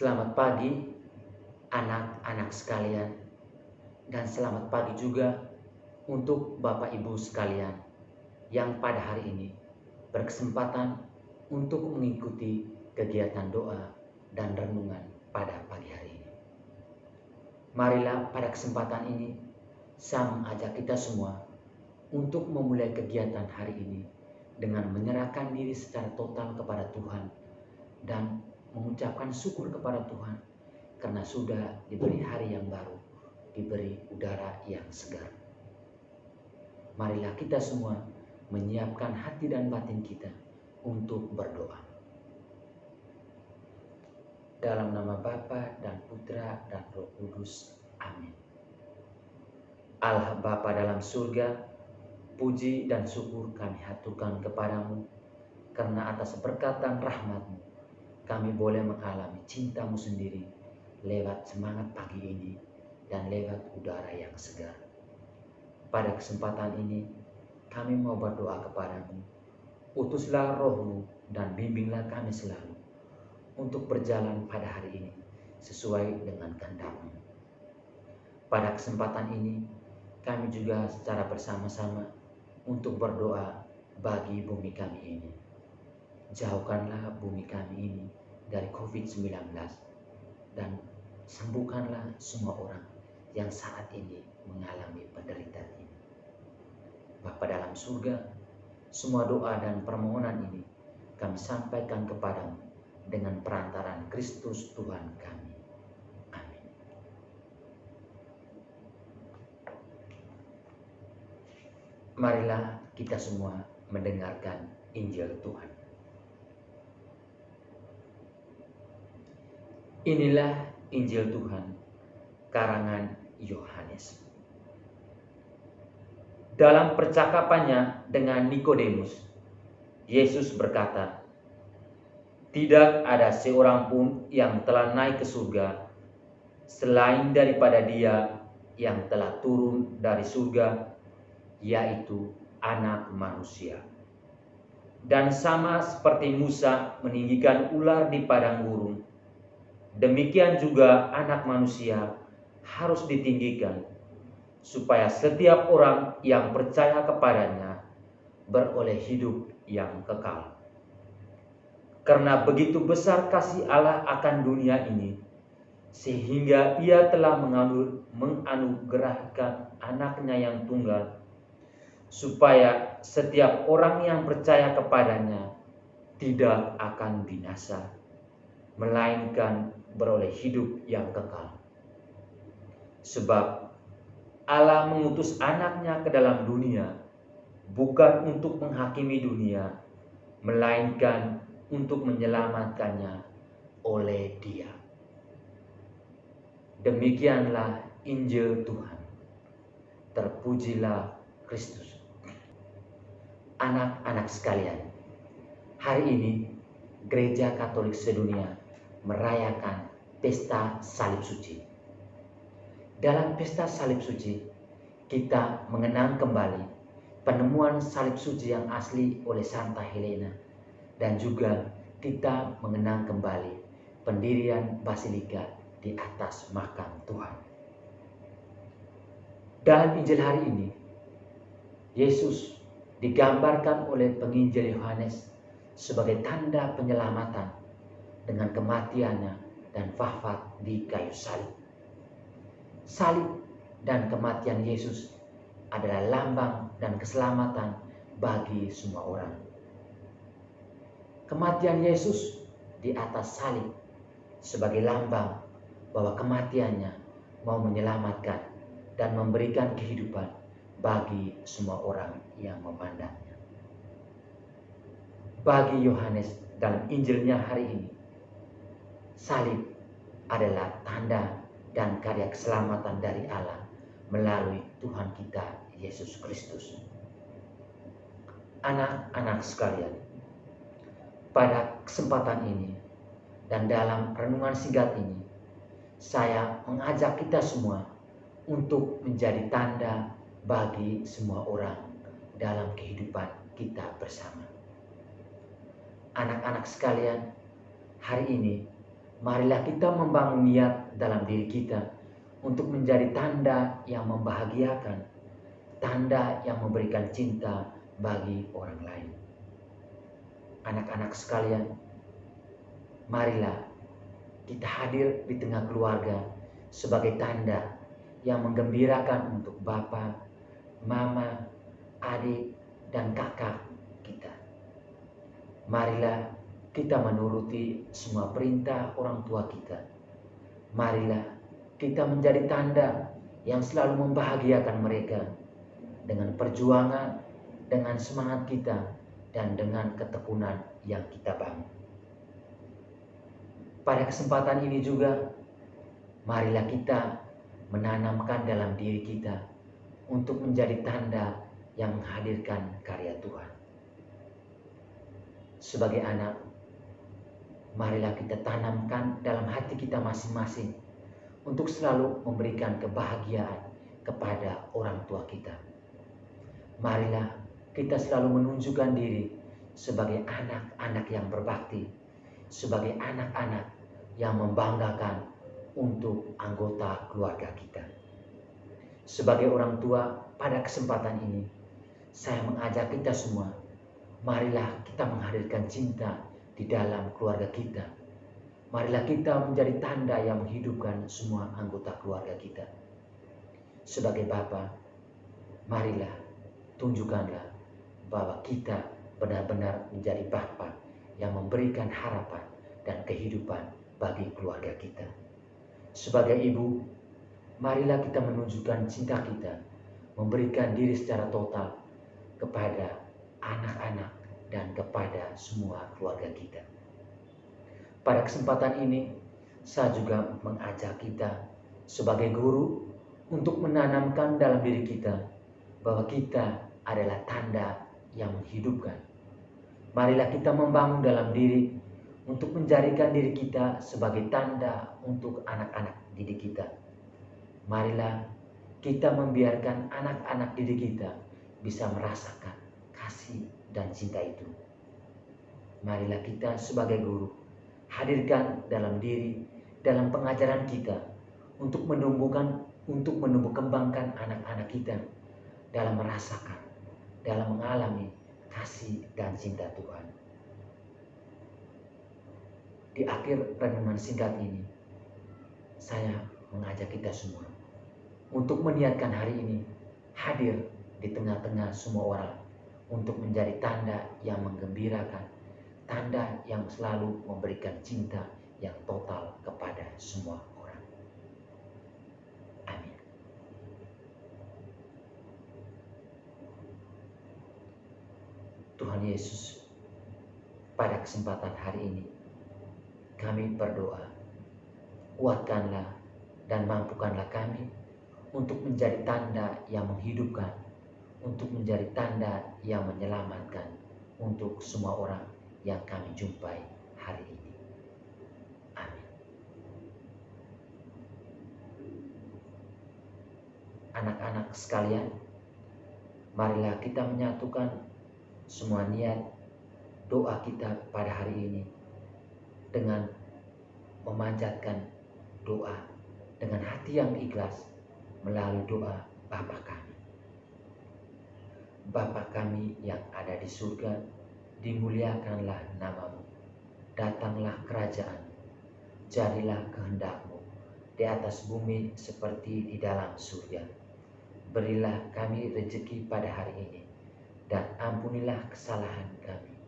Selamat pagi anak-anak sekalian, dan selamat pagi juga untuk Bapak Ibu sekalian yang pada hari ini berkesempatan untuk mengikuti kegiatan doa dan renungan pada pagi hari ini. Marilah pada kesempatan ini saya mengajak kita semua untuk memulai kegiatan hari ini dengan menyerahkan diri secara total kepada Tuhan dan mengucapkan syukur kepada Tuhan karena sudah diberi hari yang baru, diberi udara yang segar. Marilah kita semua menyiapkan hati dan batin kita untuk berdoa. Dalam nama Bapa dan Putra dan Roh Kudus. Amin. Allah Bapa dalam surga, puji dan syukur kami haturkan kepadamu karena atas berkat dan rahmat-Mu kami boleh mengalami cinta-Mu sendiri lewat semangat pagi ini dan lewat udara yang segar. Pada kesempatan ini kami mau berdoa kepadamu. Utuslah Roh-Mu dan bimbinglah kami selalu untuk berjalan pada hari ini sesuai dengan kehendak-Mu. Pada kesempatan ini kami juga secara bersama-sama untuk berdoa bagi bumi kami ini. Jauhkanlah bumi kami ini dari COVID-19 dan sembuhkanlah semua orang yang saat ini mengalami penderitaan ini. Bapa dalam surga, semua doa dan permohonan ini kami sampaikan kepadamu dengan perantaraan Kristus Tuhan kami. Amin. Marilah kita semua mendengarkan Injil Tuhan. Inilah Injil Tuhan, karangan Yohanes. Dalam percakapannya dengan Nikodemus, Yesus berkata, "Tidak ada seorang pun yang telah naik ke surga selain daripada Dia yang telah turun dari surga, yaitu Anak Manusia. Dan sama seperti Musa meninggikan ular di padang gurun, demikian juga Anak Manusia harus ditinggikan, supaya setiap orang yang percaya kepadanya beroleh hidup yang kekal. Karena begitu besar kasih Allah akan dunia ini, sehingga Ia telah menganugerahkan anaknya yang tunggal, supaya setiap orang yang percaya kepadanya tidak akan binasa, melainkan beroleh hidup yang kekal. Sebab Allah mengutus anaknya ke dalam dunia bukan untuk menghakimi dunia, melainkan untuk menyelamatkannya oleh Dia." Demikianlah Injil Tuhan. Terpujilah Kristus. Anak-anak sekalian, hari ini Gereja Katolik sedunia merayakan pesta Salib Suci. Dalam pesta Salib Suci, kita mengenang kembali penemuan salib suci yang asli oleh Santa Helena, dan juga kita mengenang kembali pendirian basilika di atas makam Tuhan. Dalam Injil hari ini, Yesus digambarkan oleh penginjil Yohanes sebagai tanda penyelamatan dengan kematiannya dan wafat di kayu salib. Salib dan kematian Yesus adalah lambang dan keselamatan bagi semua orang. Kematian Yesus di atas salib sebagai lambang bahwa kematiannya mau menyelamatkan dan memberikan kehidupan bagi semua orang yang memandangnya. Bagi Yohanes dalam Injilnya hari ini, salib adalah tanda dan karya keselamatan dari Allah melalui Tuhan kita Yesus Kristus. Anak-anak sekalian, pada kesempatan ini dan dalam renungan singkat ini, saya mengajak kita semua untuk menjadi tanda bagi semua orang dalam kehidupan kita bersama. Anak-anak sekalian, hari ini Marilah kita membangun niat dalam diri kita untuk menjadi tanda yang membahagiakan, tanda yang memberikan cinta bagi orang lain. Anak-anak sekalian, marilah kita hadir di tengah keluarga sebagai tanda yang menggembirakan untuk Bapa, Mama, adik, dan kakak kita. Marilah kita menuruti semua perintah orang tua kita. Marilah kita menjadi tanda yang selalu membahagiakan mereka dengan perjuangan, dengan semangat kita, dan dengan ketekunan yang kita bangun. Pada kesempatan ini juga, marilah kita menanamkan dalam diri kita untuk menjadi tanda yang menghadirkan karya Tuhan. Sebagai anak, marilah kita tanamkan dalam hati kita masing-masing untuk selalu memberikan kebahagiaan kepada orang tua kita. Marilah kita selalu menunjukkan diri sebagai anak-anak yang berbakti, sebagai anak-anak yang membanggakan untuk anggota keluarga kita. Sebagai orang tua, pada kesempatan ini, saya mengajak kita semua, marilah kita menghadirkan cinta di dalam keluarga kita. Marilah kita menjadi tanda yang menghidupkan semua anggota keluarga kita. Sebagai Bapa, marilah tunjukkanlah bahwa kita benar-benar menjadi Bapa yang memberikan harapan dan kehidupan bagi keluarga kita. Sebagai ibu, marilah kita menunjukkan cinta kita, memberikan diri secara total kepada anak-anak dan kepada semua keluarga kita. Pada kesempatan ini, saya juga mengajak kita sebagai guru untuk menanamkan dalam diri kita bahwa kita adalah tanda yang menghidupkan. Marilah kita membangun dalam diri untuk menjadikan diri kita sebagai tanda untuk anak-anak didik kita. Marilah kita membiarkan anak-anak didik kita bisa merasakan kasih dan cinta itu. Marilah kita sebagai guru hadirkan dalam diri, dalam pengajaran kita untuk menumbuh kembangkan anak-anak kita dalam merasakan, dalam mengalami kasih dan cinta Tuhan. Di akhir renungan singkat ini, saya mengajak kita semua untuk meniatkan hari ini hadir di tengah-tengah semua orang untuk menjadi tanda yang menggembirakan, tanda yang selalu memberikan cinta yang total kepada semua orang. Amin. Tuhan Yesus, pada kesempatan hari ini kami berdoa, kuatkanlah dan mampukanlah kami untuk menjadi tanda yang menghidupkan, untuk menjadi tanda yang menyelamatkan untuk semua orang yang kami jumpai hari ini. Amin. Anak-anak sekalian, marilah kita menyatukan semua niat doa kita pada hari ini dengan memanjatkan doa dengan hati yang ikhlas melalui doa Bapa kami. Bapa kami yang ada di surga, dimuliakanlah namamu, datanglah kerajaan, jadilah kehendak-Mu di atas bumi seperti di dalam surga. Berilah kami rezeki pada hari ini, dan ampunilah kesalahan kami,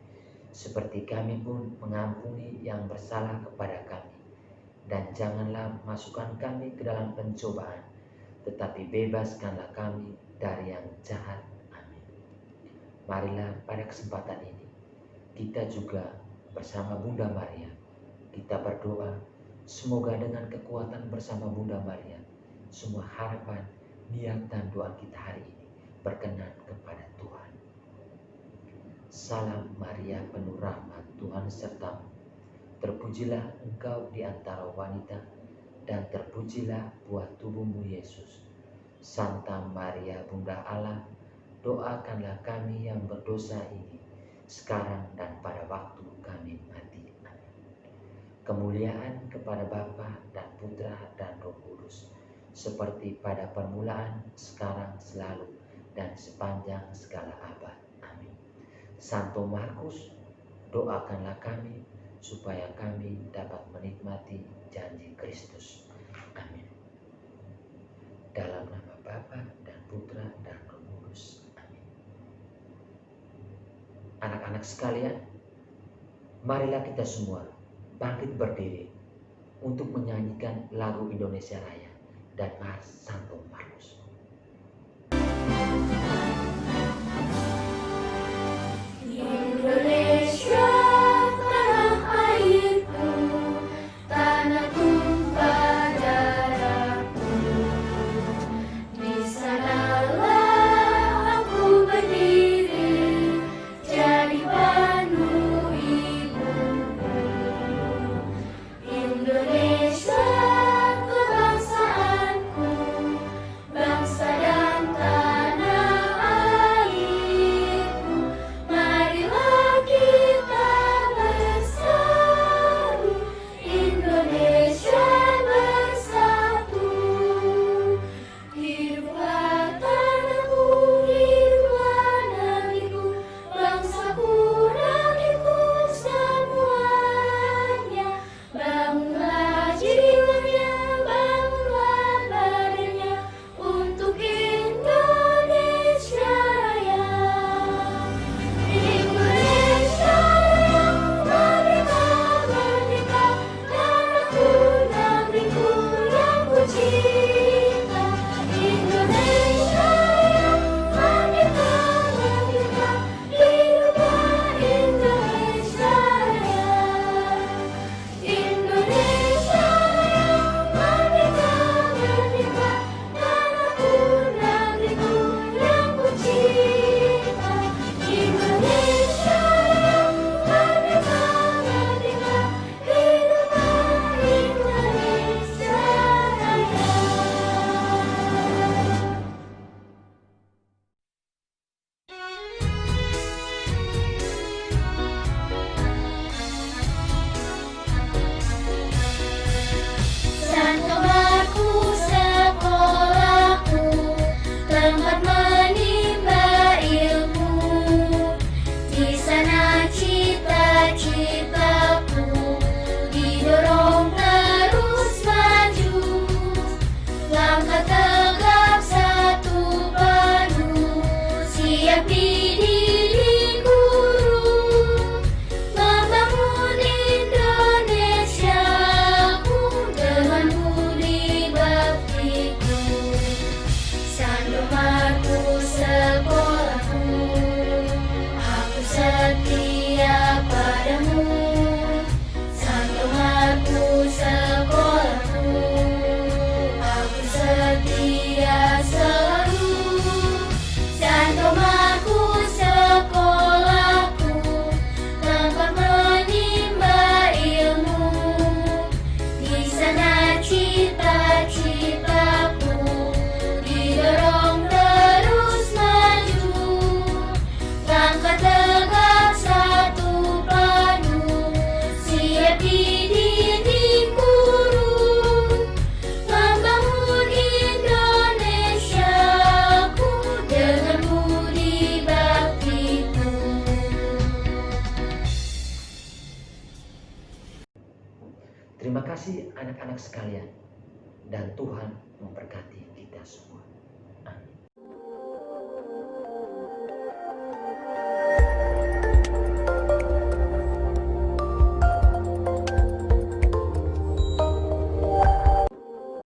seperti kami pun mengampuni yang bersalah kepada kami. Dan janganlah masukkan kami ke dalam pencobaan, tetapi bebaskanlah kami dari yang jahat. Amin. Marilah pada kesempatan ini, kita juga bersama Bunda Maria, kita berdoa, semoga dengan kekuatan bersama Bunda Maria, semua harapan, niat dan doa kita hari ini berkenan kepada Tuhan. Salam Maria, penuh rahmat, Tuhan sertamu. Terpujilah engkau di antara wanita, dan terpujilah buah tubuhmu Yesus. Santa Maria, Bunda Allah, doakanlah kami yang berdosa ini, sekarang dan pada waktu kami mati. Amin. kemuliaan kepada Bapa dan Putra dan Roh Kudus, seperti pada permulaan, sekarang, selalu, dan sepanjang segala abad. Amin. Santo Markus, doakanlah kami supaya kami dapat menikmati janji Kristus. Amin. Dalam nama Bapa dan Putra dan Roh Kudus. Amin. Anak-anak sekalian, marilah kita semua bangkit berdiri untuk menyanyikan lagu Indonesia Raya dan Mars Santo Markus. Indonesia, tanah airku, tanah tumpah darahku. Di sanalah aku berdiri, jadi banu ibuku. Indonesia, kebangsaanku, bangsa dan tanah airku. Marilah kita bersatu, Indonesia bersatu. Hiduplah tanahku, hiduplah negeriku, bangsaku, rakyatku semuanya. Bangunlah jiwanya, bangunlah badannya, untuk Indonesia Raya. Indonesia merdeka, merdeka, tanahku, negeriku yang kucinta. Indonesia merdeka, merdeka, hiduplah Indonesia Raya. Indonesia merdeka, merdeka, tanahku, negeriku yang kucinta. Indonesia merdeka, merdeka, hiduplah Indonesia Raya. Santo Markus sekolahku, tempat menimba ilmu. Di sana cita-citaku didorong terus maju. Langkah tegap satu padu, siap dididik guru. Membangun Indonesiaku dengan budi baktiku. Santo Markus sekolahku, aku setia padamu. Santo Markus sekolahku, aku setia selalu. Santo Markus sekolahku, tempat menimba ilmu. Di sana cita-citaku didorong terus maju. Langkah tegap satu padu, siap dididik guru. Membangun Indonesiaku dengan budi baktiku. Terima kasih anak-anak sekalian, dan Tuhan memberkati kita semua.